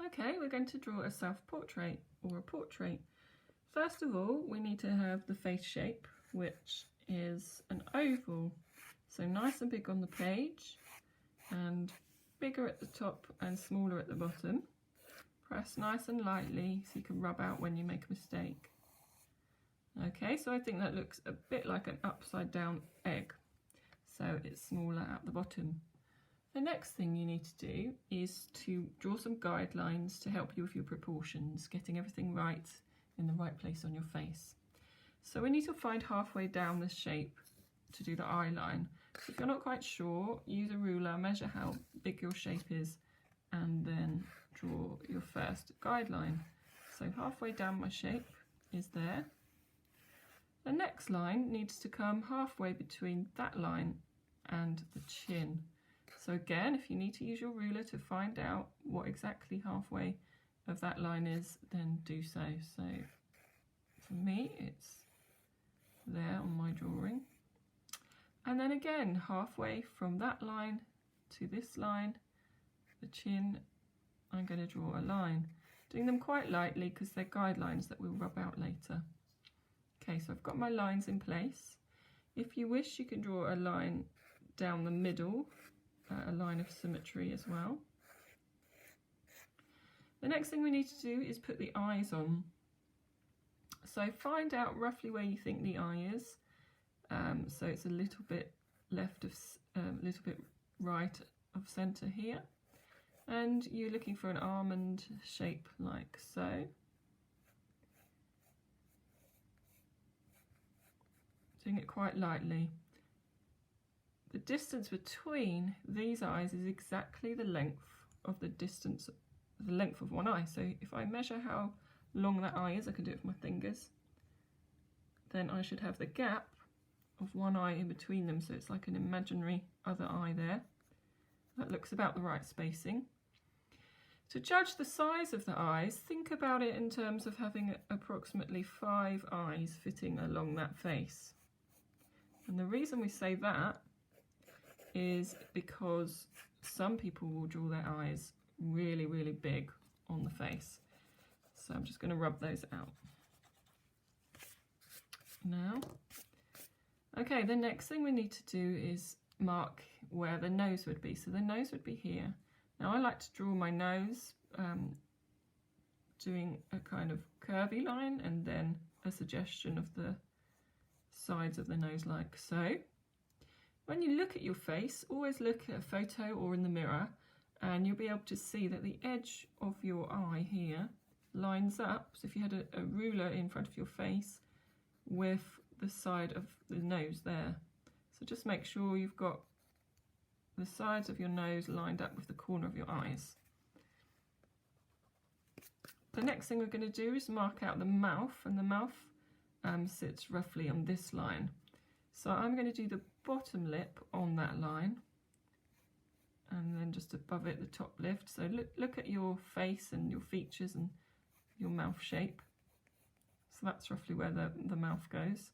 Okay, we're going to draw a self-portrait or a portrait. First of all, we need to have the face shape, which is an oval. So nice and big on the page and bigger at the top and smaller at the bottom. Press nice and lightly so you can rub out when you make a mistake. Okay, so I think that looks a bit like an upside down egg. So it's smaller at the bottom. The next thing you need to do is to draw some guidelines to help you with your proportions, getting everything right in the right place on your face. So we need to find halfway down the shape to do the eye line. So if you're not quite sure, use a ruler, measure how big your shape is, and then draw your first guideline. So halfway down my shape is there. The next line needs to come halfway between that line and the chin. So again, if you need to use your ruler to find out what exactly halfway of that line is, then do so. So for me, it's there on my drawing. And then again, halfway from that line to this line, the chin, I'm going to draw a line. Doing them quite lightly because they're guidelines that we'll rub out later. Okay, so I've got my lines in place. If you wish, you can draw a line down the middle, a line of symmetry as well. The next thing we need to do is put the eyes on. So find out roughly where you think the eye is. So it's a little bit left of, a little bit right of centre here. And you're looking for an almond shape like so. Doing it quite lightly. The distance between these eyes is exactly the length of the length of one eye. So if I measure how long that eye is, I can do it with my fingers, then I should have the gap of one eye in between them, so it's like an imaginary other eye there. That looks about the right spacing. To judge the size of the eyes, think about it in terms of having approximately 5 eyes fitting along that face. And the reason we say that is because some people will draw their eyes really, really big on the face. So I'm just going to rub those out now. Okay, the next thing we need to do is mark where the nose would be. So the nose would be here. Now I like to draw my nose doing a kind of curvy line and then a suggestion of the sides of the nose like so. When you look at your face, always look at a photo or in the mirror, and you'll be able to see that the edge of your eye here lines up. So if you had a ruler in front of your face with the side of the nose there. So just make sure you've got the sides of your nose lined up with the corner of your eyes. The next thing we're going to do is mark out the mouth, and the mouth sits roughly on this line. So I'm going to do the bottom lip on that line, and then just above it the top lift. So look at your face and your features and your mouth shape. So that's roughly where the mouth goes.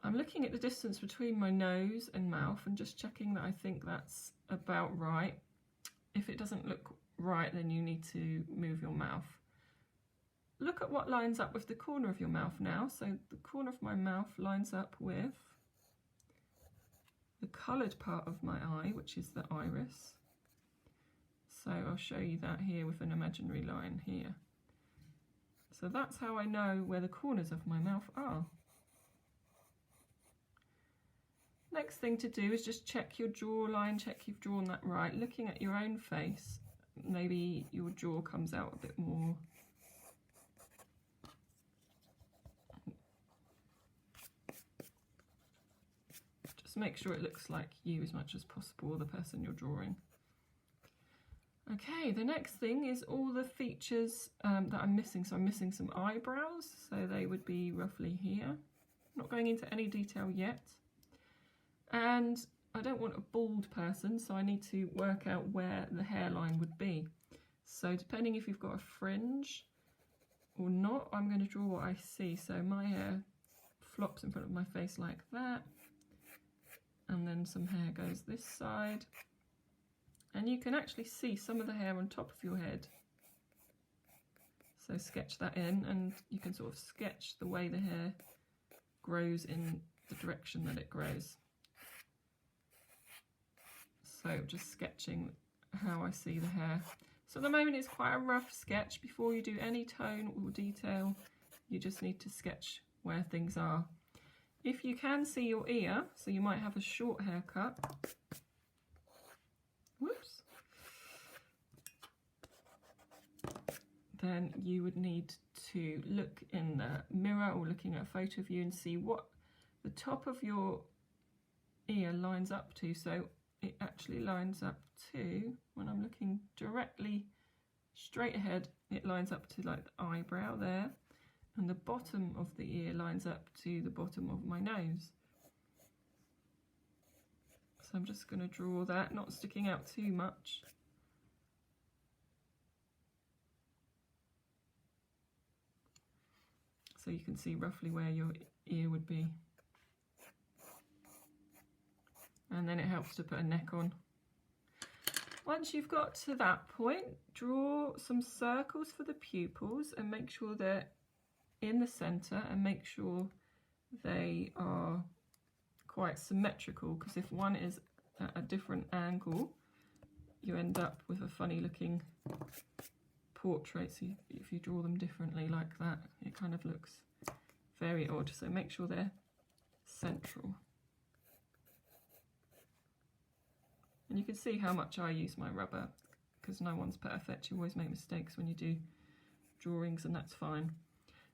I'm looking at the distance between my nose and mouth and just checking that I think that's about right. If it doesn't look right, then you need to move your mouth. Look at what lines up with the corner of your mouth now. So the corner of my mouth lines up with the coloured part of my eye, which is the iris. So I'll show you that here with an imaginary line here. So that's how I know where the corners of my mouth are. Next thing to do is just check your jawline, check you've drawn that right. Looking at your own face, maybe your jaw comes out a bit more. Just make sure it looks like you as much as possible, the person you're drawing. Okay, the next thing is all the features that I'm missing. So I'm missing some eyebrows, so they would be roughly here. I'm not going into any detail yet. And I don't want a bald person, so I need to work out where the hairline would be. So depending if you've got a fringe or not, I'm going to draw what I see. So my hair flops in front of my face like that, and then some hair goes this side, and you can actually see some of the hair on top of your head. So sketch that in, and you can sort of sketch the way the hair grows in the direction that it grows. So just sketching how I see the hair. So at the moment it's quite a rough sketch. Before you do any tone or detail, you just need to sketch where things are. If you can see your ear, so you might have a short haircut. Whoops. Then you would need to look in the mirror or looking at a photo of you and see what the top of your ear lines up to. So it actually lines up to, when I'm looking directly straight ahead, it lines up to like the eyebrow there, and the bottom of the ear lines up to the bottom of my nose. So I'm just going to draw that, not sticking out too much. So you can see roughly where your ear would be. And then it helps to put a neck on. Once you've got to that point, draw some circles for the pupils and make sure they're in the centre, and make sure they are quite symmetrical, because if one is at a different angle, you end up with a funny looking portrait. So if you draw them differently like that, it kind of looks very odd. So make sure they're central. And you can see how much I use my rubber, because no one's perfect. You always make mistakes when you do drawings, and that's fine.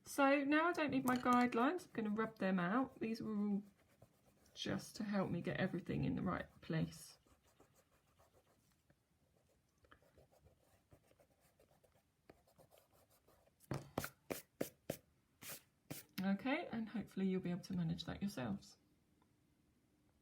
So now I don't need my guidelines. I'm going to rub them out. These were all just to help me get everything in the right place. Okay, and hopefully you'll be able to manage that yourselves.